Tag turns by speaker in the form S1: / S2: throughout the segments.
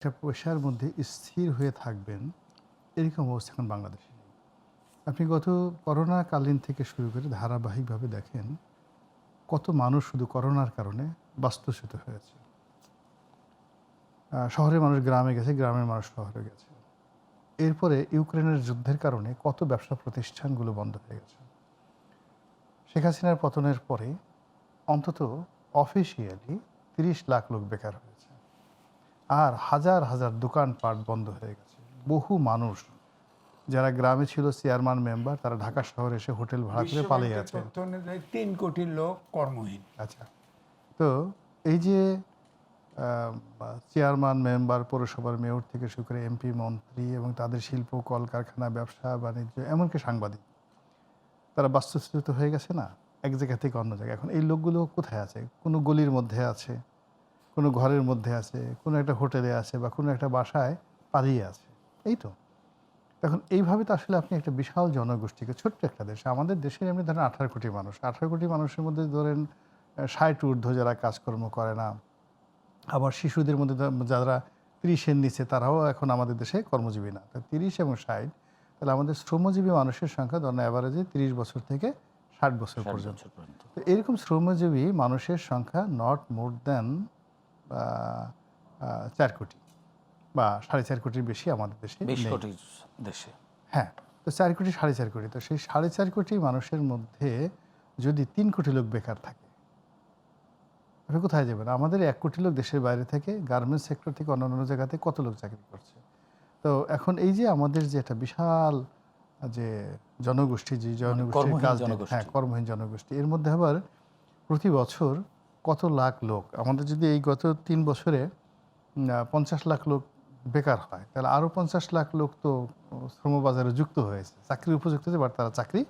S1: একটা পেশার মধ্যে স্থির হয়ে থাকবেন, এরকম অবস্থা এখন বাংলাদেশে নেই। আপনি গত করোনাকালীন থেকে শুরু করে ধারাবাহিকভাবে দেখেন, কত মানুষ শুধু করোনার কারণে বাস্তুচ্যুত হয়েছে। শহরের মানুষ গ্রামে গেছে, গ্রামের মানুষ শহরে গেছে। এরপরে ইউক্রেনের যুদ্ধের কারণে কত ব্যবসা প্রতিষ্ঠানগুলো বন্ধ হয়ে গেছে। শেখ হাসিনার পতনের পরে অন্তত অফিসিয়ালি ৩০ লাখ লোক বেকার হয়েছে। আর হাজার হাজার দোকানপাট বন্ধ হয়ে গেছে। বহু মানুষ যারা গ্রামে ছিল চেয়ারম্যান মেম্বার, তারা ঢাকা শহরে এসে হোটেল ভাড়া করে পালিয়ে আছে।
S2: তথ্য অনুযায়ী ৩ কোটি লোক কর্মহীন।
S1: আচ্ছা, তো এই যে চেয়ারম্যান মেম্বার, পৌরসভার মেয়র থেকে শুরু করে এমপি, মন্ত্রী এবং তাদের শিল্প, কলকারখানা, ব্যবসা বাণিজ্য, এমনকি সাংবাদিক, তারা বাস্তুচ্যুত হয়ে গেছে না, এক জায়গা থেকে অন্য জায়গায়। এখন এই লোকগুলো কোথায় আছে? কোনো গলির মধ্যে আছে, কোনো ঘরের মধ্যে আছে, কোনো একটা হোটেলে আছে, বা কোনো একটা বাসায় পালিয়ে আছে। এই তো। এখন এইভাবে তো আসলে আপনি একটা বিশাল জনগোষ্ঠীকে, ছোট্ট একটা দেশ, আমাদের দেশের এমনি ধরেন 18 কোটি মানুষ, 18 কোটি মানুষের মধ্যে ধরেন 60 ঊর্ধ্ব যারা কাজকর্ম করে না, আবার শিশুদের মধ্যে যারা 30-এর নিচে, তারাও এখন আমাদের দেশে কর্মজীবী না। তো 30 এবং 60, তাহলে আমাদের শ্রমজীবী মানুষের সংখ্যা ধরেন অ্যাভারেজে 30 বছর থেকে 60 বছর পর্যন্ত। তো এরকম শ্রমজীবী মানুষের সংখ্যা নট মোর দ্যান 4 কোটি বা 4.5 কোটির বেশি আমাদের দেশে
S3: 20
S1: নেই।
S3: কোটির দেশে।
S1: হ্যাঁ, তো 4 কোটি 4.5 কোটি, তো সেই 4.5 কোটি মানুষের মধ্যে যদি 3 কোটি লোক বেকার থাকে, আপনি কোথায় যাবেন? আমাদের 1 কোটি লোক দেশের বাইরে থেকে, গার্মেন্টস সেক্টর থেকে অন্যান্য জায়গাতে কত লোক চাকরি করছে। তো এখন এই যে আমাদের যে একটা বিশাল যে জনগোষ্ঠী, যে জনগোষ্ঠীর
S3: কর্মহীন
S1: কাজ নেই,
S3: জনগোষ্ঠী।
S1: হ্যাঁ, কর্মহীন জনগোষ্ঠী, এর মধ্যে আবার প্রতি বছর কত লাখ লোক, আমাদের যদি এই গত 3 বছরে 50 লাখ লোক বেকার হয়, তাহলে আরও 50 লাখ লোক তো শ্রমবাজারে যুক্ত হয়েছে, চাকরির উপযুক্ত হয়েছে, বাট তারা চাকরি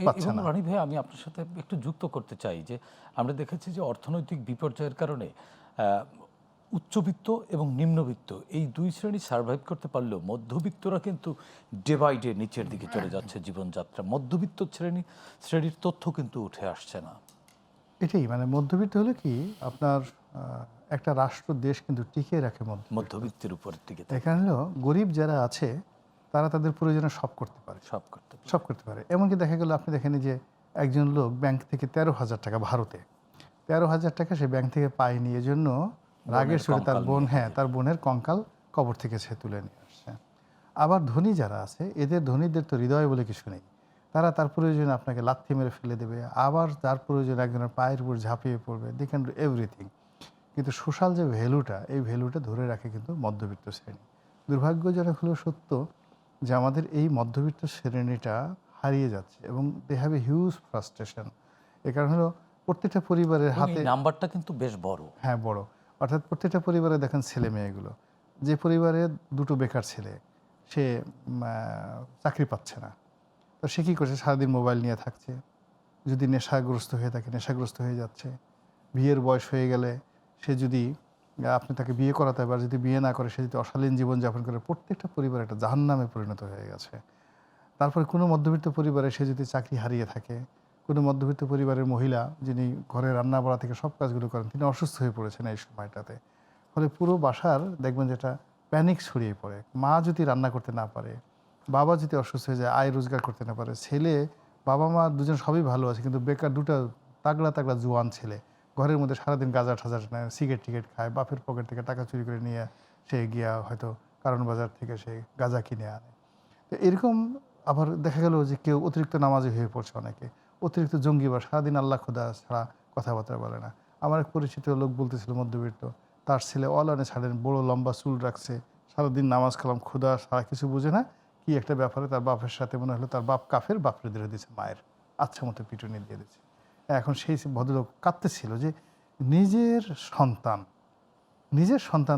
S1: পাচ্ছে
S3: এবং
S1: না।
S3: রনি ভাই, আমি আপনার সাথে একটু যুক্ত করতে চাই যে আমরা দেখেছি যে অর্থনৈতিক বিপর্যয়ের কারণে উচ্চবিত্ত এবং নিম্নবিত্ত এই দুই শ্রেণী সার্ভাইভ করতে পারলেও মধ্যবিত্তরা কিন্তু ডে বাই ডে নিচের দিকে চলে যাচ্ছে জীবনযাত্রা। মধ্যবিত্ত শ্রেণীর তথ্য কিন্তু উঠে আসছে না।
S1: এটাই মানে মধ্যবিত্ত হলে কি আপনার একটা রাষ্ট্র, দেশ কিন্তু টিকিয়ে রাখে
S3: মধ্যবিত্তের উপরের দিকে
S1: এখানে হলো গরিব যারা আছে, তারা তাদের প্রয়োজনে সব করতে পারে, সব করতে পারে। এমনকি দেখা গেল, আপনি দেখেন যে একজন লোক ব্যাংক থেকে 13,000 টাকা, ভারতে 13,000 টাকা সে ব্যাংক থেকে পায়নি, এজন্য রাগের সুরে তার বোন, হ্যাঁ, তার বোনের কঙ্কাল কবর থেকে সে তুলে নিয়ে আসছে। আবার ধনী যারা আছে, এদের ধনীদের তো হৃদয় বলে কিছু নেই, তারা তার প্রয়োজনে আপনাকে লাথি মেরে ফেলে দেবে, আবার তার প্রয়োজনে একজনের পায়ের উপর ঝাঁপিয়ে পড়বে, দে ক্যান ডু এভরিথিং। কিন্তু সোশ্যাল যে ভ্যালুটা, এই ভ্যালুটা ধরে রাখে কিন্তু মধ্যবিত্ত শ্রেণী। দুর্ভাগ্যজনক হলেও সত্য যে আমাদের এই মধ্যবিত্ত শ্রেণীটা হারিয়ে যাচ্ছে, এবং they have a huge frustration. এ কারণ হলো প্রত্যেকটা পরিবারের হাতে
S3: নাম্বারটা কিন্তু বেশ বড়।
S1: হ্যাঁ, বড়। অর্থাৎ প্রত্যেকটা পরিবারে দেখেন ছেলে মেয়েগুলো, যে পরিবারে দুটো বেকার ছেলে, সে চাকরি পাচ্ছে না, তো সে কী করছে? সারাদিন মোবাইল নিয়ে থাকছে। যদি নেশাগ্রস্ত হয়ে থাকে, নেশাগ্রস্ত হয়ে যাচ্ছে। বিয়ের বয়স হয়ে গেলে সে যদি আপনি তাকে বিয়ে করাতে, এবার যদি বিয়ে না করে, সে যদি অশালীন জীবনযাপন করে, প্রত্যেকটা পরিবার একটা জাহান্নামে পরিণত হয়ে গেছে। তারপরে কোনো মধ্যবিত্ত পরিবারে সে যদি চাকরি হারিয়ে থাকে, কোনো মধ্যবিত্ত পরিবারের মহিলা যিনি ঘরে রান্না বাড়া থেকে সব কাজগুলো করেন, তিনি অসুস্থ হয়ে পড়েছেন এই সময়টাতে। ফলে পুরো বাসার দেখবেন যেটা প্যানিক ছড়িয়ে পড়ে। মা যদি রান্না করতে না পারে, বাবা যদি অসুস্থ হয়ে যায়, আয় রোজগার করতে না পারে, ছেলে, বাবা মা দুজন সবই ভালো আছে, কিন্তু বেকার দুটো তাগড়া তাগড়া জোয়ান ছেলে ঘরের মধ্যে সারাদিন গাঁজা ঠাজা নেয়, সিগারেট টিকেট খায়, বাপের পকেট থেকে টাকা চুরি করে নিয়ে সে গিয়া হয়তো কারণ বাজার থেকে সে গাঁজা কিনে আনে। তো এরকম আবার দেখা গেল যে কেউ অতিরিক্ত নামাজি হয়ে পড়ছে, অনেকে অতিরিক্ত জঙ্গি, বা সারাদিন আল্লাহ খোদা ছাড়া কথাবার্তা বলে না। আমার এক পরিচিত লোক বলতেছিল, মধ্যবিত্ত, তার ছেলে অলানে ছাড়েন, বড় লম্বা চুল রাখছে, সারাদিন নামাজ কালাম, ক্ষুদা সারা কিছু বোঝে না, কি একটা ব্যাপারে তার বাপের সাথে মনে হলো তার বাপ কাফের, বাপরে ধরে দিয়েছে মায়ের, আচ্ছা মতো পিটুনি দিয়ে দিচ্ছে। এখন সেই ভদ্রলোক কাঁদতেছিল যে নিজের সন্তান,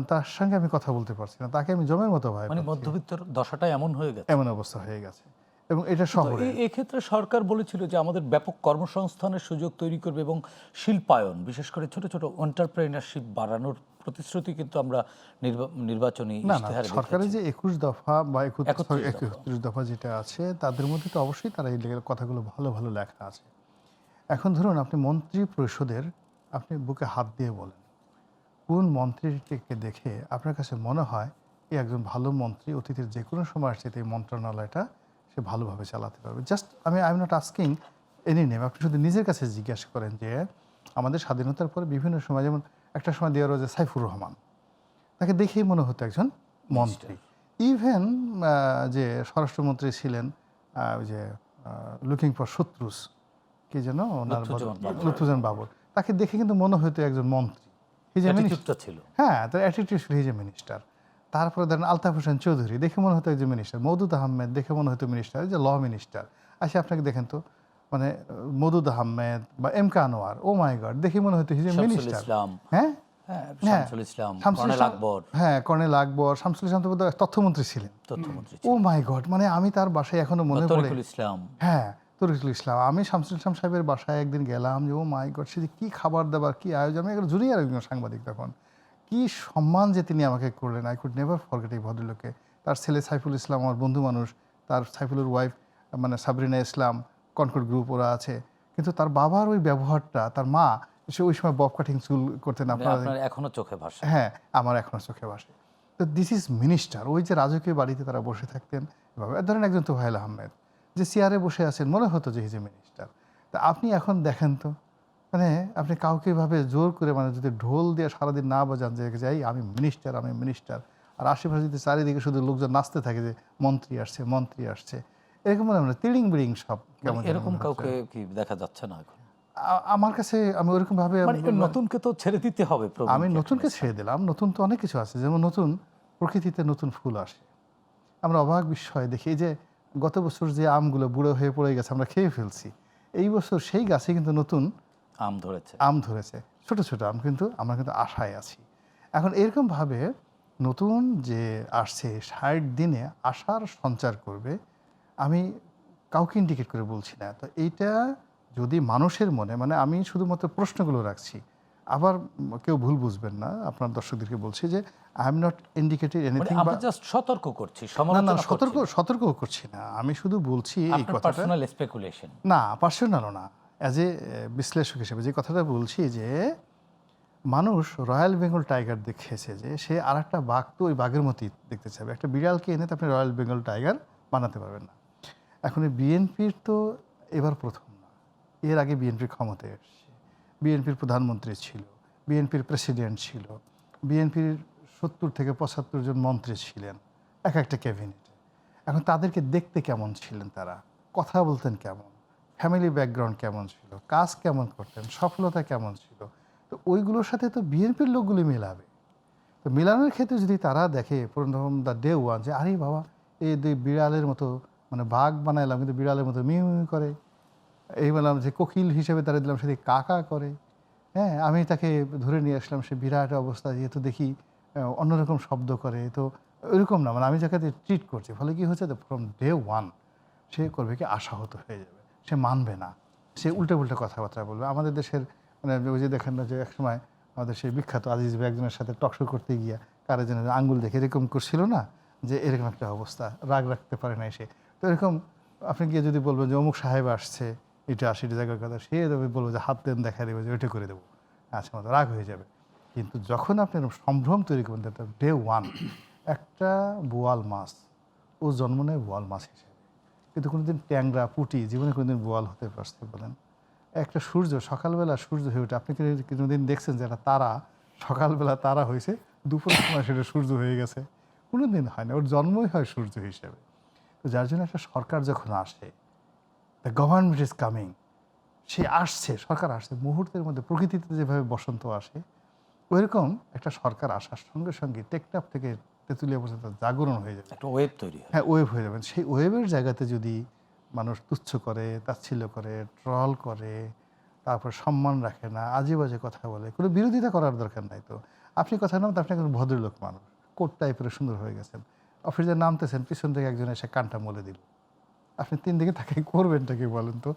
S1: তার সঙ্গে আমি কথা বলতে পারছি না, তাকে আমি জমের মতো ভয়
S3: মানে
S1: পাচ্ছি।
S3: মধ্যবিত্তের দশাটা এমন হয়ে গেছে,
S1: এমন অবস্থা হয়ে গেছে, এবং এটা শহরে।
S3: এক্ষেত্রে সরকার বলেছিল যে আমাদের ব্যাপক কর্মসংস্থানের সুযোগ তৈরি করবে এবং শিল্পায়ন, বিশেষ করে ছোট ছোট এন্টারপ্রেনারশিপ বাড়ানোর প্রতিশ্রুতি কিন্তু আমরা নির্বাচনী
S1: না,
S3: ইশতেহারে
S1: সরকারের যে 21 দফা বা
S3: 31
S1: 31 দফা যেটা আছে, তাদের মধ্যে তো অবশ্যই তারা এই কথাগুলো ভালো ভালো লেখা আছে। এখন ধরুন, আপনি মন্ত্রী পরিষদের, আপনি বুকে হাত দিয়ে বলেন, কোন মন্ত্রীকে দেখে আপনার কাছে মনে হয় এই একজন ভালো মন্ত্রী অতীতের যে কোনো সময় আসছে এই মন্ত্রণালয়টা সে ভালোভাবে চালাতে পারবে। Just I am not asking any name, আপনি শুধু নিজের কাছে জিজ্ঞাসা করেন যে আমাদের স্বাধীনতার পরে বিভিন্ন সময়, যেমন একটা সময় দেওয়া রয়েছে সাইফুর রহমান, তাকে দেখেই মনে হতো একজন মন্ত্রী। ইভেন যে স্বরাষ্ট্রমন্ত্রী ছিলেন ওই যে লুকিং ফর শত্রুস, কি যেন ওনার লুৎফুজ্জামান বাবর, তাকে দেখে কিন্তু মনে হতো একজন মন্ত্রী। হিজ এ মিনিস্টার
S3: ছিল।
S1: হ্যাঁ, তার অ্যাটিটিউড ছিল হিজ এ মিনিস্টার। তারপরে ধরেন আলতাফ হোসেন চৌধুরী দেখে মনে হতো একজন মিনিস্টার। মওদুদ আহমেদ দেখে মনে হতো মিনিস্টার, যে ল মিনিস্টার। আচ্ছা আপনাকে দেখেন তো, মানে মওদুদ আহমেদ বা এম কে আনোয়ার, ও মাই গড, দেখে মনে হতো হিজ এ মিনিস্টার।
S3: হ্যাঁ,
S1: হ্যাঁ,
S3: শামসুল ইসলাম,
S1: শামসুল
S3: কর্নেল
S1: ইসলাম,
S3: আকবর,
S1: হ্যাঁ কর্নেল আকবর, শামসুল ইসলাম তো বোধহয় তথ্যমন্ত্রী ছিলেন।
S3: তথ্যমন্ত্রী
S1: ও মাই গড, মানে আমি তার বাসায় এখনো মনে পড়ে।
S3: তরিকুল ইসলাম,
S1: হ্যাঁ তরিকুল ইসলাম, আমি শামসুল ইসলাম সাহেবের বাসায় একদিন গেলাম, যে ও মাই গড, সে যে কী খাবার দাবার, কী আয়োজন, আমি একজন জুনিয়র একজন সাংবাদিক তখন, কী সম্মান যে তিনি আমাকে করলেন। আই কুড নেভার ফরগেট এই ভদ্রলোককে। তার ছেলে সাইফুল ইসলাম আমার বন্ধু মানুষ, তার সাইফুলের ওয়াইফ মানে সাবরিনা ইসলাম, কনকর্ড গ্রুপ ওরা আছে। কিন্তু তার বাবার ওই ব্যবহারটা, তার মা সে ওই সময় বব কাটিং চুল করতেন, আপনার
S3: এখনো চোখে ভাসে।
S1: হ্যাঁ, আমার এখনো চোখে ভাসে। তো দিস ইজ মিনিস্টার। ওই যে রাজকীয় বাড়িতে তারা বসে থাকতেন এভাবে, ধরেন একজন তোফায়েল আহমেদ যে চেয়ারে বসে আছেন, মনে হতো যে হিজ এ মিনিস্টার। তা আপনি এখন দেখেন তো, মানে আপনি কাউকে এভাবে জোর করে, মানে যদি ঢোল দিয়ে সারাদিন না বাজান যে যাই আমি মিনিস্টার, আমি মিনিস্টার, আর আশেপাশে যদি চারিদিকে শুধু লোকজন নাচতে থাকে যে মন্ত্রী আসছে, মন্ত্রী আসছে, এরকম মনে হয় তিড়িং বিড়িং সব কেমন
S3: এরকম কাউকে কি দেখা যাচ্ছে না এখন?
S1: আমার কাছে। আমি ওরকম ভাবে
S3: নতুনকে তো ছেড়ে দিতে হবে।
S1: আমি নতুনকে ছেড়ে দিলাম। নতুন তো অনেক কিছু আছে, যেমন নতুন প্রকৃতিতে নতুন ফুল আসে, আমরা অবাক বিস্ময় দেখি। এই যে গত বছর যে আমগুলো বুড়ো হয়ে পড়ে গেছে, আমরা খেয়ে ফেলছি, এই বছর সেই গাছে কিন্তু নতুন আম ধরেছে, ছোট ছোট আম, কিন্তু আমরা কিন্তু আশায় আছি। এখন এরকমভাবে নতুন যে আসছে 60 দিনে আশার সঞ্চার করবে, আমি কাউকে ইন্ডিকেট করে বলছি না। তো এইটা যদি মানুষের মনে, মানে আমি শুধুমাত্র প্রশ্নগুলো রাখছি, আবার কেউ ভুল বুঝবেন না, আপনার দর্শকদেরকে বলছি যে I am not indicated anything,
S3: আমরা জাস্ট সতর্ক করছি,
S1: না সতর্ক করছি না, আমি শুধু বলছি এই কথাটা,
S3: পার্সোনাল স্পেকুলেশন না,
S1: পার্সোনালও না, অ্যাজ এ বিশ্লেষক হিসেবে যে কথাটা বলছি, যে মানুষ রয়্যাল বেঙ্গল টাইগার দেখেছে, যে সে আর একটা বাঘ তো ওই বাঘের মতোই দেখতে চাইবে। একটা বিড়ালকে এনে তো আপনি রয়্যাল বেঙ্গল টাইগার বানাতে পারবেন না। এখন এই বিএনপির তো এবার প্রথম না, এর আগে বিএনপির ক্ষমতায় এসছে, বিএনপির প্রধানমন্ত্রী ছিল, বিএনপির প্রেসিডেন্ট ছিল, বিএনপির 70 থেকে 75 জন মন্ত্রী ছিলেন এক একটা ক্যাবিনেটে। এখন তাদেরকে দেখতে কেমন ছিলেন, তারা কথা বলতেন কেমন, ফ্যামিলি ব্যাকগ্রাউন্ড কেমন ছিল, কাজ কেমন করতেন, সফলতা কেমন ছিল, তো ওইগুলোর সাথে তো বিএনপির লোকগুলি মেলাবে। তো মেলানোর ক্ষেত্রে যদি তারা দেখে প্রথম দ্য ডে ওয়ান, যে আরে বাবা, এই দুই বিড়ালের মতো, মানে বাঘ বানাইলাম কিন্তু বিড়ালের মতো মিউ মিউ করে, এই বললাম যে কোকিল হিসেবে তারা দিলাম সেদিকে কাকা করে, হ্যাঁ আমি তাকে ধরে নিয়ে আসলাম, সে বিরাট অবস্থা, যেহেতু দেখি অন্যরকম শব্দ করে, তো ওইরকম না, মানে আমি যাকে ট্রিট করছি, ফলে কি হচ্ছে, তো ফ্রম ডে ওয়ান সে করবে কি আশাহত হয়ে যাবে, সে মানবে না, সে উল্টে উল্টে কথাবার্তা বলবে। আমাদের দেশের মানে ওই যে দেখেন না, যে একসময় আমাদের সেই বিখ্যাত আজিজ ভাই একজনের সাথে টকশো করতে গিয়া কারো যেন আঙ্গুল দেখে এরকম করছিল না, যে এরকম একটা অবস্থা, রাগ রাখতে পারে না সে। তো এরকম আপনি গিয়ে যদি বলবেন যে অমুক সাহেব আসছে, এটা আসে, এটা জায়গার কথা, সে বলবো যে হাত দেন দেখা দেবে, যে ওইটা করে দেবো, আচ্ছা মতো রাগ হয়ে যাবে। কিন্তু যখন আপনি সম্ভ্রম তৈরি করবেন, ডে ওয়ান, একটা বোয়াল মাছ, ও জন্ম নেয় বোয়াল মাছ হিসেবে, কিন্তু কোনোদিন ট্যাংরা পুঁটি জীবনে কোনোদিন বোয়াল হতে পারছে বলেন? একটা সূর্য সকালবেলা সূর্য হয়ে ওঠে, আপনি কি কোনোদিন দেখছেন যে একটা তারা সকালবেলা তারা হয়েছে, দুপুরের সময় সেটা সূর্য হয়ে গেছে? কোনোদিন হয় না, ওর জন্মই হয় সূর্য হিসেবে। তো যার জন্য একটা সরকার যখন আসে, দ্য গভর্নমেন্ট ইজ কামিং, সে আসছে, সরকার আসছে, মুহূর্তের মধ্যে প্রকৃতিতে যেভাবে বসন্ত আসে, ওইরকম একটা সরকার আসার সঙ্গে সঙ্গে টেকনাফ থেকে তেঁতুলিয়া পর্যন্ত জাগরণ হয়ে যাবে,
S3: একটা ওয়েব তৈরি হয়।
S1: হ্যাঁ ওয়েভ হয়ে যাবেন। সেই ওয়েবের জায়গাতে যদি মানুষ তুচ্ছ করে, তাচ্ছিল্য করে, ট্রল করে, তারপর সম্মান রাখে না, আজে বাজে কথা বলে, কোনো বিরোধিতা করার দরকার নাই। তো আপনি কথা নাম, আপনি একজন ভদ্রলোক মানুষ, কোট টাইপের সুন্দর হয়ে গেছেন, অফিসে নামতেছেন, পিছন থেকে একজন এসে কানটা মলে দিল, আপনি 3 দিকে তাকে করবেনটা কি বলেন তো?